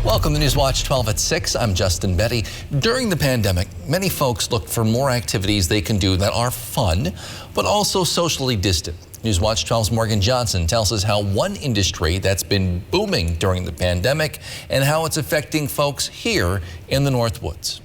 Welcome to Newswatch 12 at 6. I'm Justin Betty. During the pandemic, many folks looked for more activities they can do that are fun, but also socially distant. Newswatch 12's Morgan Johnson tells us how one industry that's been booming during the pandemic and how it's affecting folks here in the Northwoods.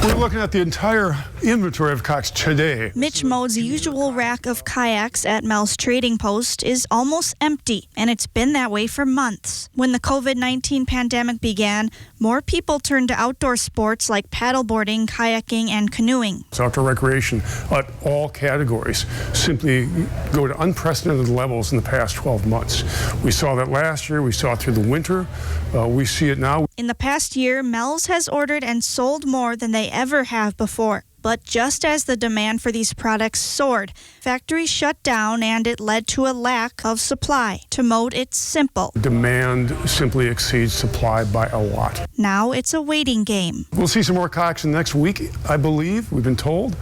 We're looking at the entire inventory of kayaks today. Mitch Mode's usual rack of kayaks at Mel's Trading Post is almost empty, and it's been that way for months. When the COVID-19 pandemic began, more people turned to outdoor sports like paddleboarding, kayaking, and canoeing. Outdoor recreation at all categories simply go to unprecedented levels in the past 12 months. We saw that last year. We saw it through the winter. We see it now. In the past year, Mel's has ordered and sold more than they ever have before. But just as the demand for these products soared, factories shut down and it led to a lack of supply. To Mode, it's simple. Demand simply exceeds supply by a lot. Now it's a waiting game. We'll see some more kayaks in the next week, I believe. We've been told.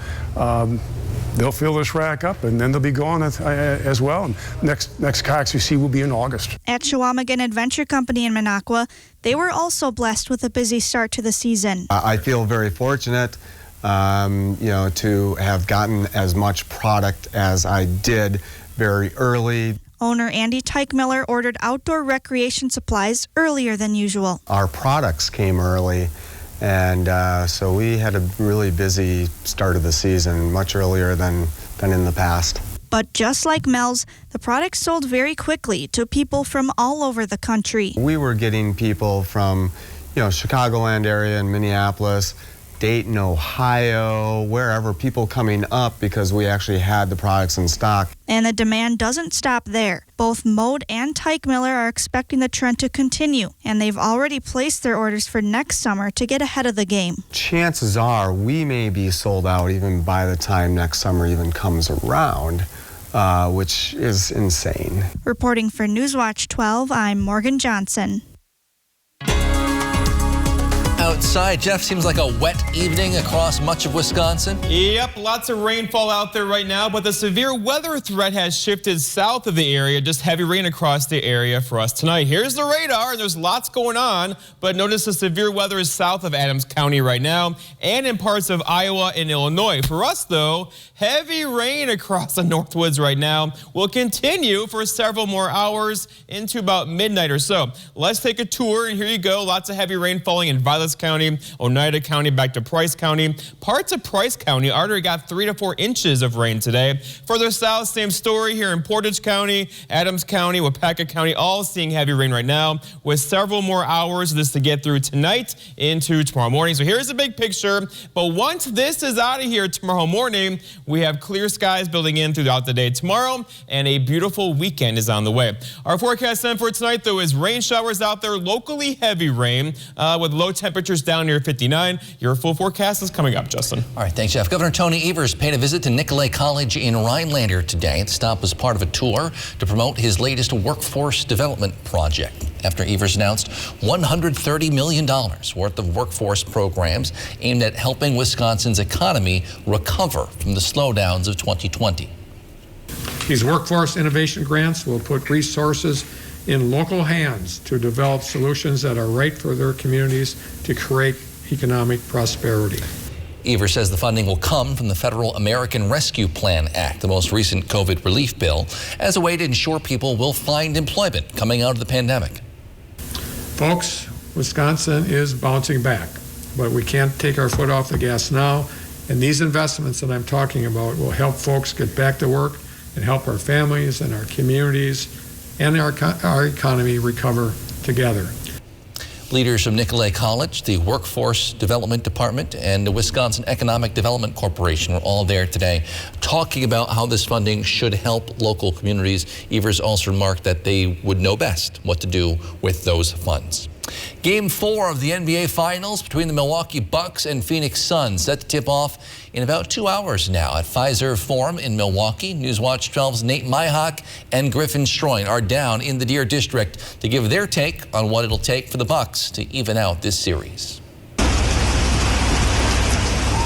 They'll fill this rack up, and then they'll be gone as well. And next kayaks you see will be in August. At Chequamegon Adventure Company in Minocqua, they were also blessed with a busy start to the season. I feel very fortunate, to have gotten as much product as I did very early. Owner Andy Teichmiller ordered outdoor recreation supplies earlier than usual. Our products came early. And so we had a really busy start of the season, much earlier than in the past. But just like Mel's, the products sold very quickly to people from all over the country. We were getting people from, Chicagoland area and Minneapolis, Dayton, Ohio, wherever, people coming up because we actually had the products in stock. And the demand doesn't stop there. Both Mode and Teichmiller are expecting the trend to continue, and they've already placed their orders for next summer to get ahead of the game. Chances are we may be sold out even by the time next summer even comes around, which is insane. Reporting for Newswatch 12, I'm Morgan Johnson. Outside, Jeff, seems like a wet evening across much of Wisconsin. Yep, lots of rainfall out there right now, but the severe weather threat has shifted south of the area. Just heavy rain across the area for us tonight. Here's the radar, and there's lots going on, but notice the severe weather is south of Adams County right now and in parts of Iowa and Illinois. For us, though, heavy rain across the Northwoods right now will continue for several more hours into about midnight or so. Let's take a tour, and here you go. Lots of heavy rain falling in Vilas County, Oneida County, back to Price County. Parts of Price County already got 3 to 4 inches of rain today. Further south, same story here in Portage County, Adams County, Wapaka County, all seeing heavy rain right now with several more hours of this to get through tonight into tomorrow morning. So here's the big picture. But once this is out of here tomorrow morning, we have clear skies building in throughout the day tomorrow, and a beautiful weekend is on the way. Our forecast then for tonight, though, is rain showers out there, locally heavy rain with low temperatures down near 59. Your full forecast is coming up, Justin. All right, thanks, Jeff. Governor Tony Evers paid a visit to NICOLET College in Rhinelander today. The stop was part of a tour to promote his latest workforce development project. After Evers announced $130 million worth of workforce programs aimed at helping Wisconsin's economy recover from the slowdowns of 2020. These workforce innovation grants will put resources in local hands to develop solutions that are right for their communities to create economic prosperity. Evers says the funding will come from the Federal American Rescue Plan Act, the most recent COVID relief bill, as a way to ensure people will find employment coming out of the pandemic. Folks, Wisconsin is bouncing back, but we can't take our foot off the gas now, and these investments that I'm talking about will help folks get back to work and help our families and our communities and our economy recover together. Leaders from NICOLET College, the Workforce Development Department, and the Wisconsin Economic Development Corporation were all there today talking about how this funding should help local communities. Evers also remarked that they would know best what to do with those funds. Game 4 of the NBA Finals between the Milwaukee Bucks and Phoenix Suns set to tip off in about 2 hours now at Fiserv Forum in Milwaukee. Newswatch 12's Nate Myhock and Griffin Stroin are down in the Deer District to give their take on what it'll take for the Bucks to even out this series.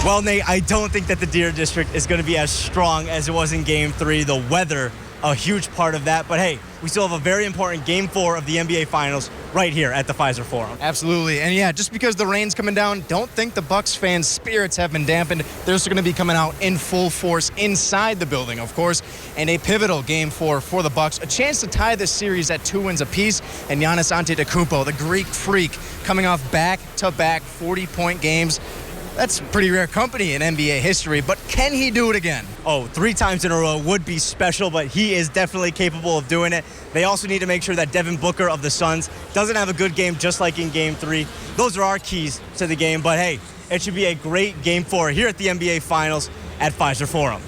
Well, Nate, I don't think that the Deer District is going to be as strong as it was in Game 3. The weather a huge part of that. But hey, we still have a very important Game 4 of the NBA Finals right here at the Pfizer Forum. Absolutely. And yeah, just because the rain's coming down, don't think the Bucks fans' spirits have been dampened. They're just going to be coming out in full force inside the building, of course. And a pivotal Game 4 for the Bucks. A chance to tie this series at 2 wins apiece. And Giannis Antetokounmpo, the Greek freak, coming off back-to-back 40-point games. That's pretty rare company in NBA history, but can he do it again? Oh, 3 times in a row would be special, but he is definitely capable of doing it. They also need to make sure that Devin Booker of the Suns doesn't have a good game just like in Game 3. Those are our keys to the game, but hey, it should be a great Game 4 here at the NBA Finals at Pfizer Forum.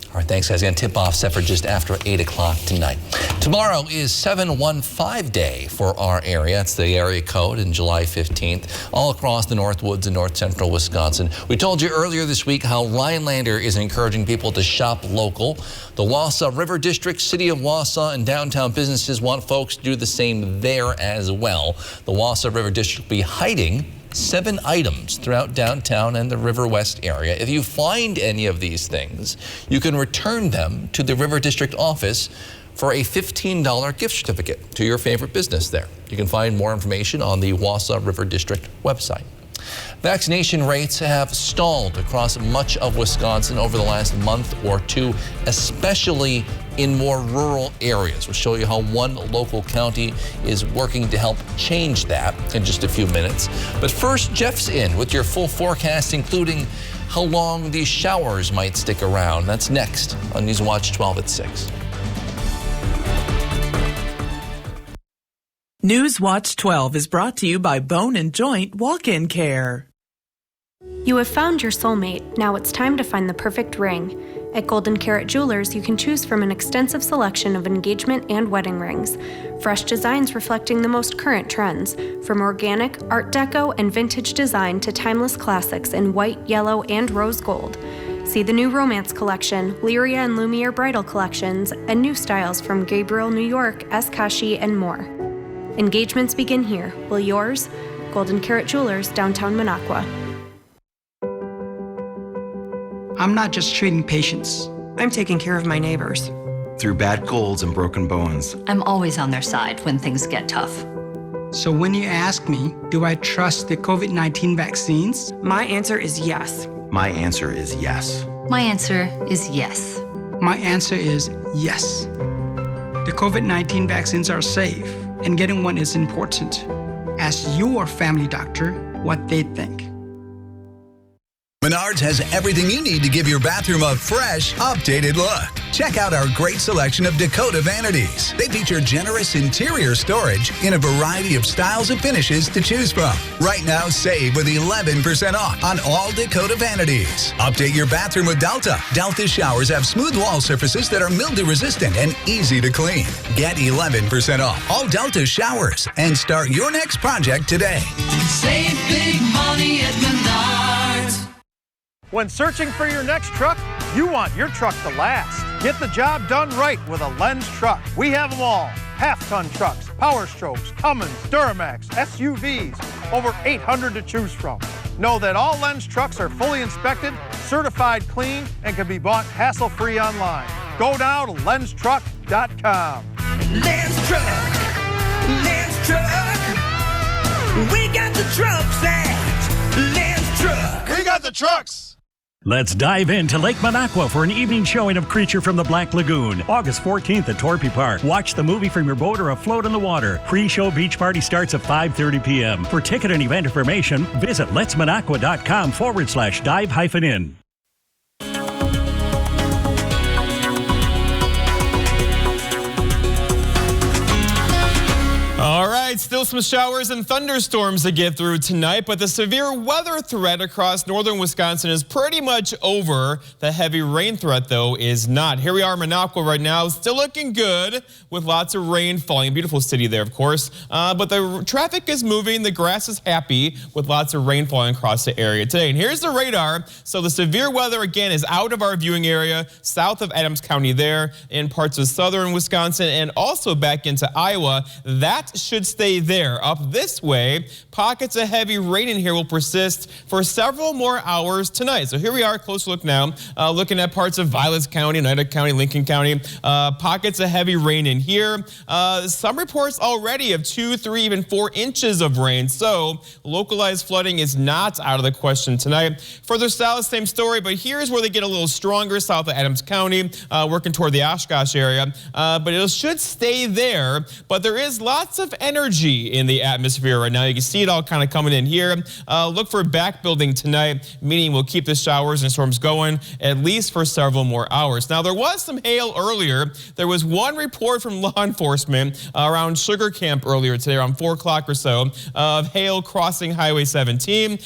All right, thanks, guys. Again, tip-off set for just after 8 o'clock tonight. Tomorrow is 715 Day for our area. It's the area code in July 15th, all across the Northwoods and north central Wisconsin. We told you earlier this week how Rhinelander is encouraging people to shop local. The Wausau River District, City of Wausau, and downtown businesses want folks to do the same there as well. The Wausau River District will be hiding 7 items throughout downtown and the River West area. If you find any of these things, you can return them to the River District office for a $15 gift certificate to your favorite business there. You can find more information on the Wausau River District website. Vaccination rates have stalled across much of Wisconsin over the last month or two, especially in more rural areas. We'll show you how one local county is working to help change that in just a few minutes. But first, Jeff's in with your full forecast, including how long these showers might stick around. That's next on Newswatch 12 at 6. Newswatch 12 is brought to you by Bone and Joint Walk-In Care. You have found your soulmate. Now it's time to find the perfect ring. At Golden Carrot Jewelers, you can choose from an extensive selection of engagement and wedding rings. Fresh designs reflecting the most current trends, from organic, art deco, and vintage design to timeless classics in white, yellow, and rose gold. See the new Romance Collection, Lyria and Lumiere Bridal Collections, and new styles from Gabriel, New York, Eskashi, and more. Engagements begin here. Will yours? Golden Carrot Jewelers, downtown Minocqua. I'm not just treating patients. I'm taking care of my neighbors. Through bad colds and broken bones. I'm always on their side when things get tough. So when you ask me, do I trust the COVID-19 vaccines? My answer is yes. My answer is yes. My answer is yes. My answer is yes. The COVID-19 vaccines are safe, and getting one is important. Ask your family doctor what they think. Menards has everything you need to give your bathroom a fresh, updated look. Check out our great selection of Dakota vanities. They feature generous interior storage in a variety of styles and finishes to choose from. Right now, save with 11% off on all Dakota vanities. Update your bathroom with Delta. Delta showers have smooth wall surfaces that are mildew resistant and easy to clean. Get 11% off all Delta showers and start your next project today. Save big money at Menards. When searching for your next truck, you want your truck to last. Get the job done right with a Lenz truck. We have them all. Half-ton trucks, Power Strokes, Cummins, Duramax, SUVs, over 800 to choose from. Know that all Lenz trucks are fully inspected, certified clean, and can be bought hassle-free online. Go now to lenztruck.com. Lenz Truck, Lenz Truck. We got the trucks at Lenz Truck. We got the trucks. Let's dive into Lake Minocqua for an evening showing of Creature from the Black Lagoon. August 14th at Torpy Park. Watch the movie from your boat or afloat in the water. Pre-show beach party starts at 5:30 p.m. For ticket and event information, visit letsminocqua.com/dive-in. All right, still some showers and thunderstorms to get through tonight, but the severe weather threat across northern Wisconsin is pretty much over. The heavy rain threat, though, is not. Here we are in Minocqua right now, still looking good with lots of rain falling. Beautiful city there, of course, but the traffic is moving. The grass is happy with lots of rain falling across the area today. And here's the radar. So the severe weather, again, is out of our viewing area, south of Adams County there, in parts of southern Wisconsin, and also back into Iowa. That should stay there. Up this way, pockets of heavy rain in here will persist for several more hours tonight. So here we are, closer look now, looking at parts of Vilas County, Oneida County, Lincoln County. Pockets of heavy rain in here. Some reports already of 2, 3, even 4 inches of rain. So localized flooding is not out of the question tonight. Further south, same story, but here's where they get a little stronger, south of Adams County, working toward the Oshkosh area. But it should stay there. But there is lots of energy in the atmosphere right now. You can see it all kind of coming in here. Look for back building tonight, meaning we'll keep the showers and storms going at least for several more hours. Now, there was some hail earlier. There was one report from law enforcement around Sugar Camp earlier today, around 4 o'clock or so, of hail crossing Highway 17.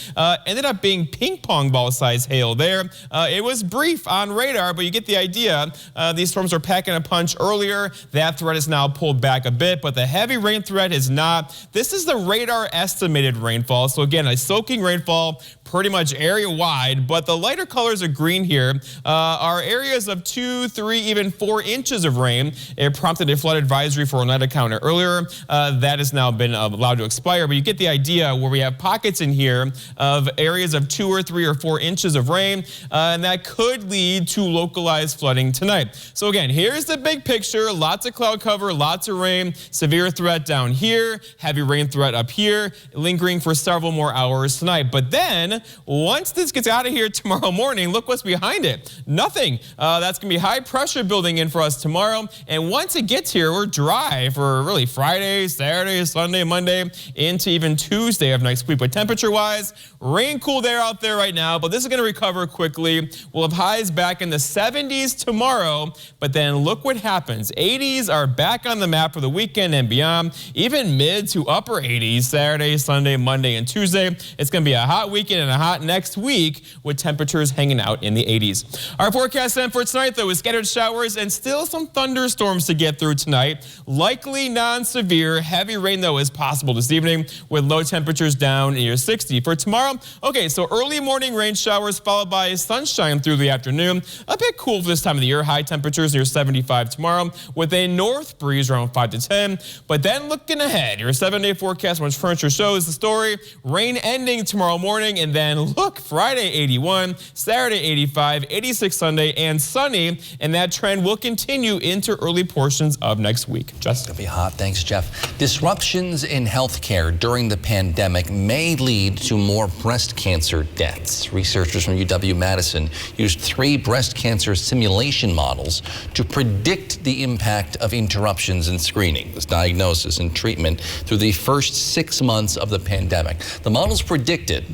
Ended up being ping pong ball size hail there. It was brief on radar, but you get the idea. These storms are packing a punch earlier. That threat is now pulled back a bit, but the heavy rain threat is not. This is the radar estimated rainfall. So again, a soaking rainfall pretty much area wide, but the lighter colors of green here are areas of 2, 3, even 4 inches of rain. It prompted a flood advisory for Oneida County earlier. That has now been allowed to expire, but you get the idea where we have pockets in here of areas of 2 or 3 or 4 inches of rain, and that could lead to localized flooding tonight. So again, here's the big picture. Lots of cloud cover, lots of rain, severe threat down here, heavy rain threat up here, lingering for several more hours tonight. But then, once this gets out of here tomorrow morning, look what's behind it. Nothing. That's going to be high pressure building in for us tomorrow. And once it gets here, we're dry for really Friday, Saturday, Sunday, Monday, into even Tuesday of next week. But temperature-wise, rain cooled air out there right now, but this is going to recover quickly. We'll have highs back in the 70s tomorrow, but then look what happens. 80s are back on the map for the weekend and beyond, even mid to upper 80s Saturday, Sunday, Monday, and Tuesday. It's going to be a hot weekend and a hot next week with temperatures hanging out in the 80s. Our forecast then for tonight, though, is scattered showers and still some thunderstorms to get through tonight. Likely non-severe. Heavy rain, though, is possible this evening with low temperatures down near 60. For tomorrow, okay, so early morning rain showers followed by sunshine through the afternoon. A bit cool for this time of the year. High temperatures near 75 tomorrow with a north breeze around 5 to 10. But then looking ahead, your 7-day forecast, Much Furniture shows the story. Rain ending tomorrow morning, and then look, Friday 81, Saturday 85, 86 Sunday, and sunny. And that trend will continue into early portions of next week. Just It'll be hot. Thanks, Jeff. Disruptions in healthcare during the pandemic may lead to more breast cancer deaths. Researchers from UW-Madison used 3 breast cancer simulation models to predict the impact of interruptions in screening, this diagnosis, and treatment through the first 6 months of the pandemic. The models predicted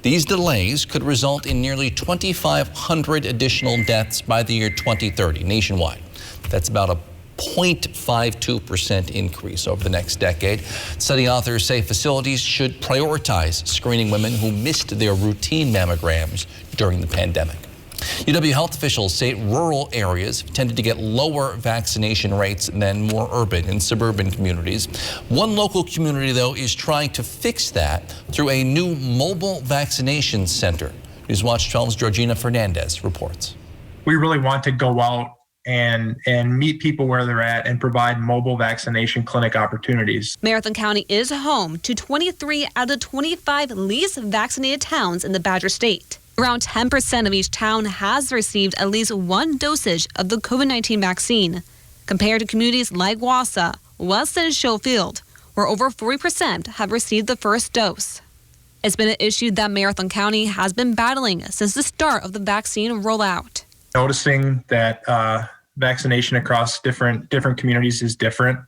these delays could result in nearly 2,500 additional deaths by the year 2030 nationwide. That's about a 0.52% increase over the next decade. Study authors say facilities should prioritize screening women who missed their routine mammograms during the pandemic. UW health officials say rural areas tended to get lower vaccination rates than more urban and suburban communities. One local community, though, is trying to fix that through a new mobile vaccination center. Newswatch 12's Georgina Fernandez reports. We really want to go out and meet people where they're at and provide mobile vaccination clinic opportunities. Marathon County is home to 23 out of 25 least vaccinated towns in the Badger State. Around 10% of each town has received at least one dosage of the COVID-19 vaccine, compared to communities like Wausau, Weston, and Schofield, where over 40% have received the first dose. It's been an issue that Marathon County has been battling since the start of the vaccine rollout. Noticing that vaccination across different communities is different.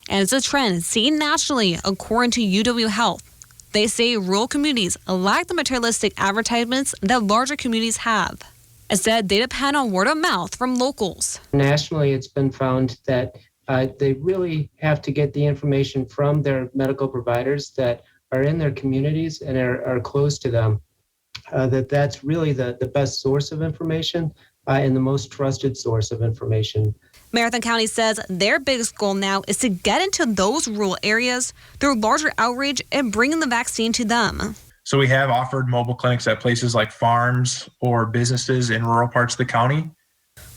And it's a trend seen nationally, according to UW Health. They say rural communities lack the materialistic advertisements that larger communities have. Instead, they depend on word of mouth from locals. Nationally, it's been found that they really have to get the information from their medical providers that are in their communities and are close to them. That's really the best source of information and the most trusted source of information. Marathon County says their biggest goal now is to get into those rural areas through larger outreach and bringing the vaccine to them. So we have offered mobile clinics at places like farms or businesses in rural parts of the county.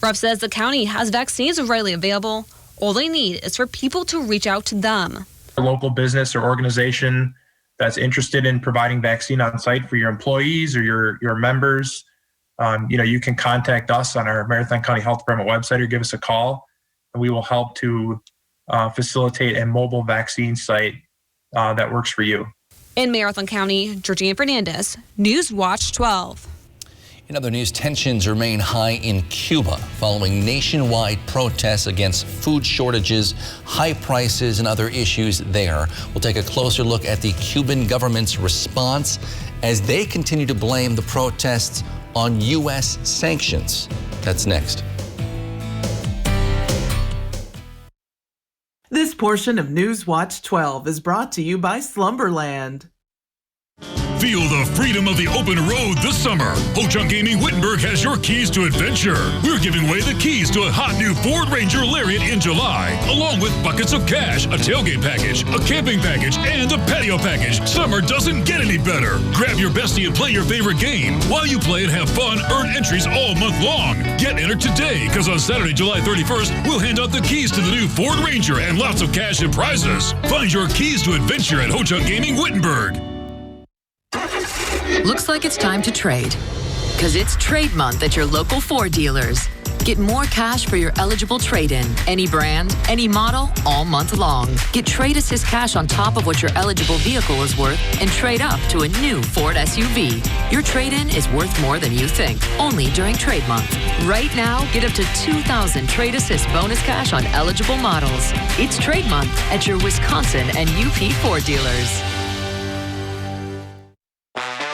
Rupp says the county has vaccines readily available. All they need is for people to reach out to them. A local business or organization that's interested in providing vaccine on site for your employees or your members, you can contact us on our Marathon County Health Department website or give us a call, and we will help to facilitate a mobile vaccine site that works for you. In Marathon County, Georgina Fernandez, News Watch 12. In other news, tensions remain high in Cuba following nationwide protests against food shortages, high prices, and other issues there. We'll take a closer look at the Cuban government's response as they continue to blame the protests on U.S. sanctions. That's next. This portion of News Watch 12 is brought to you by Slumberland. Feel the freedom of the open road this summer. Ho-Chunk Gaming Wittenberg has your keys to adventure. We're giving away the keys to a hot new Ford Ranger Lariat in July, along with buckets of cash, a tailgate package, a camping package, and a patio package. Summer doesn't get any better. Grab your bestie and play your favorite game. While you play and have fun, earn entries all month long. Get entered today, because on Saturday, July 31st, we'll hand out the keys to the new Ford Ranger and lots of cash and prizes. Find your keys to adventure at Ho-Chunk Gaming Wittenberg. Looks like it's time to trade. Because it's trade month at your local Ford dealers. Get more cash for your eligible trade-in. Any brand, any model, all month long. Get Trade Assist cash on top of what your eligible vehicle is worth and trade up to a new Ford SUV. Your trade-in is worth more than you think. Only during trade month. Right now, get up to $2,000 Trade Assist bonus cash on eligible models. It's trade month at your Wisconsin and UP Ford dealers.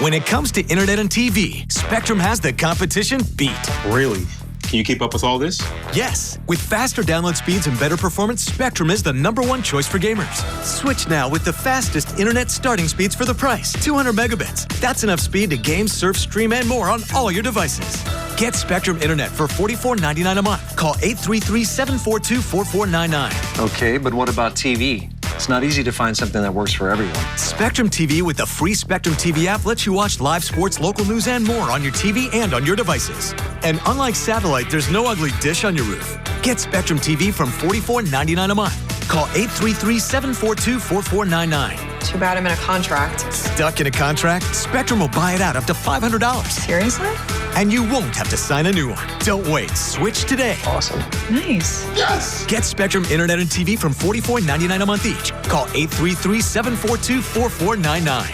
When it comes to internet and TV, Spectrum has the competition beat. Really? Can you keep up with all this? Yes. With faster download speeds and better performance, Spectrum is the #1 choice for gamers. Switch now with the fastest internet starting speeds for the price. 200 megabits. That's enough speed to game, surf, stream, and more on all your devices. Get Spectrum Internet for $44.99 a month. Call 833-742-4499. Okay, but what about TV? It's not easy to find something that works for everyone. Spectrum TV with the free Spectrum TV app lets you watch live sports, local news, and more on your TV and on your devices. And unlike satellite, there's no ugly dish on your roof. Get Spectrum TV from $44.99 a month. Call 833-742-4499. Too bad I'm in a contract. Stuck in a contract? Spectrum will buy it out up to $500. Seriously? And you won't have to sign a new one. Don't wait. Switch today. Awesome. Nice. Yes! Get Spectrum Internet and TV from $44.99 a month each. Call 833-742-4499.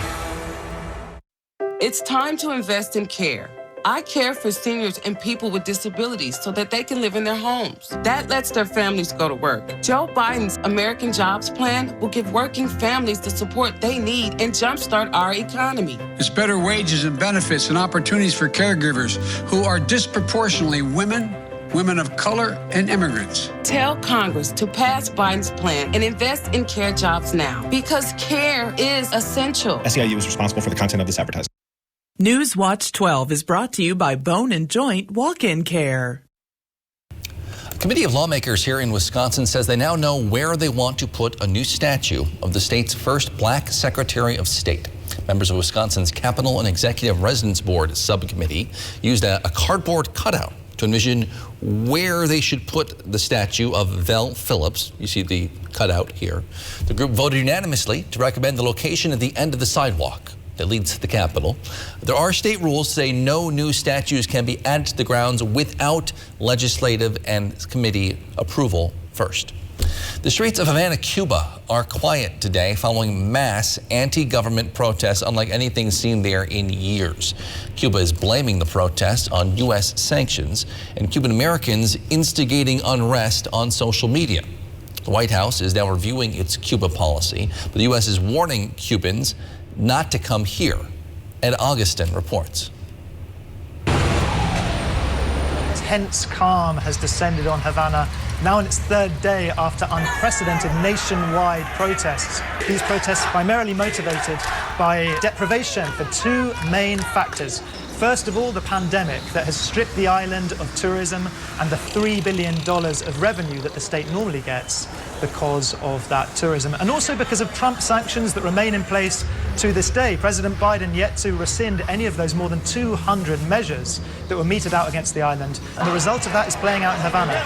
It's time to invest in care. I care for seniors and people with disabilities so that they can live in their homes. That lets their families go to work. Joe Biden's American Jobs Plan will give working families the support they need and jumpstart our economy. It's better wages and benefits and opportunities for caregivers who are disproportionately women of color, and immigrants. Tell Congress to pass Biden's plan and invest in care jobs now, because care is essential. SEIU is responsible for the content of this advertisement. News Watch 12 is brought to you by Bone and Joint Walk-In Care. A committee of lawmakers here in Wisconsin says they now know where they want to put a new statue of the state's first black Secretary of State. Members of Wisconsin's Capital and Executive Residence Board subcommittee used a cardboard cutout to envision where they should put the statue of Vel Phillips. You see the cutout here. The group voted unanimously to recommend the location at the end of the sidewalk that leads to the Capitol. There are state rules that say no new statues can be added to the grounds without legislative and committee approval first. The streets of Havana, Cuba are quiet today following mass anti-government protests unlike anything seen there in years. Cuba is blaming the protests on U.S. sanctions and Cuban Americans instigating unrest on social media. The White House is now reviewing its Cuba policy, but the U.S. is warning Cubans not to come here. Ed Augustin reports. Tense calm has descended on Havana, now in its third day after unprecedented nationwide protests. These protests primarily motivated by deprivation for two main factors. First of all, the pandemic that has stripped the island of tourism and the $3 billion of revenue that the state normally gets because of that tourism. And also because of Trump sanctions that remain in place to this day. President Biden yet to rescind any of those more than 200 measures that were meted out against the island. And the result of that is playing out in Havana.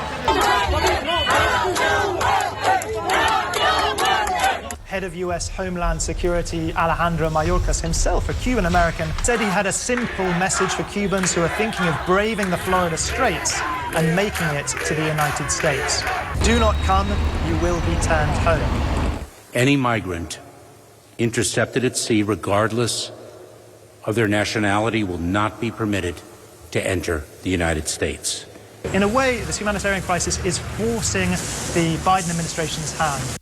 head of U.S. Homeland Security Alejandro Mayorkas, himself a Cuban American, said he had a simple message for Cubans who are thinking of braving the Florida Straits and making it to the United States. Do not come, you will be turned home. Any migrant intercepted at sea, regardless of their nationality, will not be permitted to enter the United States. In a way, this humanitarian crisis is forcing the Biden administration's hand.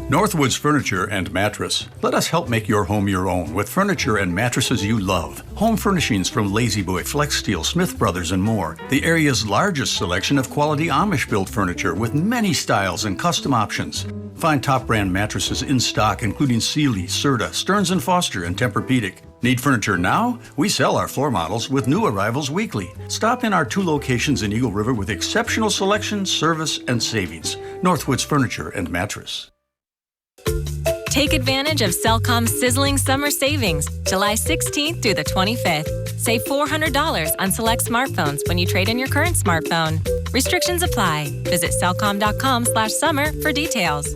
Northwoods Furniture and Mattress. Let us help make your home your own with furniture and mattresses you love. Home furnishings from Lazy Boy, Flex Steel, Smith Brothers, and more. The area's largest selection of quality Amish-built furniture with many styles and custom options. Find top brand mattresses in stock, including Sealy, Serta, Stearns & Foster, and Tempur-Pedic. Need furniture now? We sell our floor models with new arrivals weekly. Stop in our 2 locations in Eagle River with exceptional selection, service, and savings. Northwoods Furniture and Mattress. Take advantage of Cellcom's sizzling summer savings, July 16th through the 25th. Save $400 on select smartphones when you trade in your current smartphone. Restrictions apply. Visit cellcom.com/summer for details.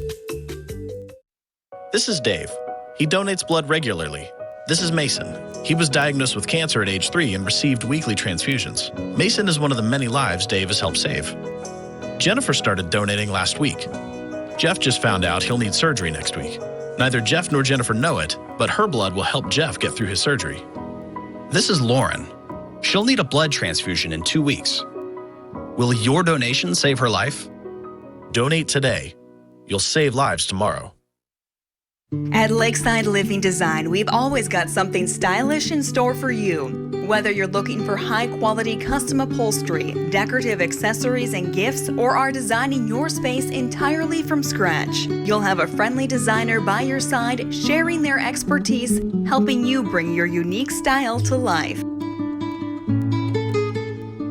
This is Dave. He donates blood regularly. This is Mason. He was diagnosed with cancer at age 3 and received weekly transfusions. Mason is one of the many lives Dave has helped save. Jennifer started donating last week. Jeff just found out he'll need surgery next week. Neither Jeff nor Jennifer know it, but her blood will help Jeff get through his surgery. This is Lauren. She'll need a blood transfusion in 2 weeks. Will your donation save her life? Donate today. You'll save lives tomorrow. At Lakeside Living Design, we've always got something stylish in store for you. Whether you're looking for high-quality custom upholstery, decorative accessories and gifts, or are designing your space entirely from scratch, you'll have a friendly designer by your side, sharing their expertise, helping you bring your unique style to life.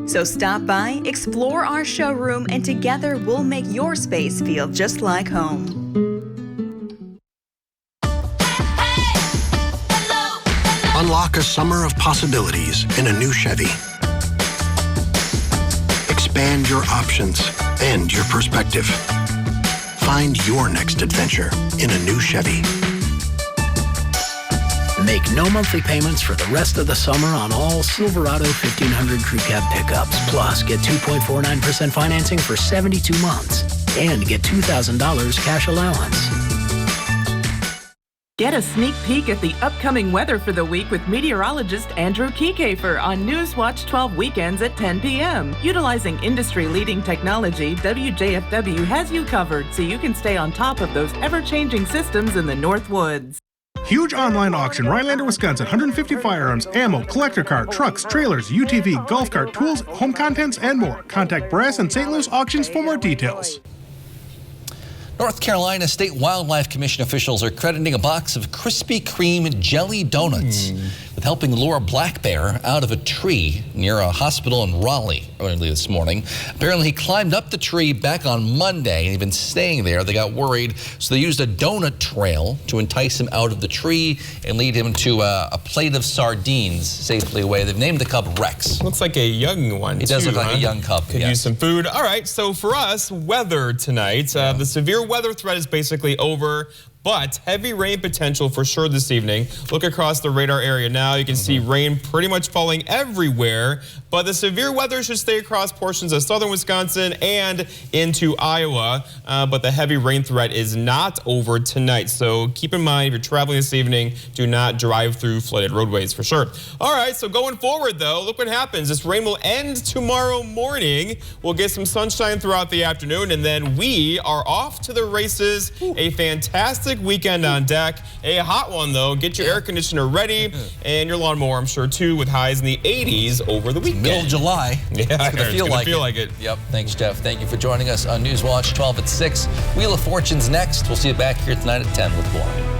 So stop by, explore our showroom, and together we'll make your space feel just like home. Unlock a summer of possibilities in a new Chevy. Expand your options and your perspective. Find your next adventure in a new Chevy. Make no monthly payments for the rest of the summer on all Silverado 1500 Crew Cab pickups. Plus, get 2.49% financing for 72 months and get $2,000 cash allowance. Get a sneak peek at the upcoming weather for the week with meteorologist Andrew Kiekefer on Newswatch 12 weekends at 10 p.m. Utilizing industry-leading technology, WJFW has you covered so you can stay on top of those ever-changing systems in the Northwoods. Huge online auction, Rhinelander, Wisconsin. 150 firearms, ammo, collector car, trucks, trailers, UTV, golf cart, tools, home contents, and more. Contact Brass and St. Louis Auctions for more details. North Carolina State Wildlife Commission officials are crediting a box of Krispy Kreme jelly donuts with helping lure a black bear out of a tree near a hospital in Raleigh early this morning. Apparently, he climbed up the tree back on Monday and he'd been staying there. They got worried, so they used a donut trail to entice him out of the tree and lead him to a plate of sardines safely away. They've named the cub Rex. Looks like a young one. He does look like a young cub. Could use some food. All right, so for us, weather tonight. The severe weather threat is basically over, but heavy rain potential for sure this evening. Look across the radar area now. You can see rain pretty much falling everywhere, but the severe weather should stay across portions of southern Wisconsin and into Iowa, but the heavy rain threat is not over tonight. So keep in mind, if you're traveling this evening, do not drive through flooded roadways for sure. All right, so going forward though, look what happens. This rain will end tomorrow morning. We'll get some sunshine throughout the afternoon, and then we are off to the races. A fantastic weekend on deck. A hot one though. Get your air conditioner ready and your lawnmower, I'm sure too, with highs in the 80s over the weekend. Middle of July. Yeah, it's gonna feel like it. Yep. Thanks, Jeff. Thank you for joining us on Newswatch 12 at 6. Wheel of Fortune's next. We'll see you back here tonight at 10 with more.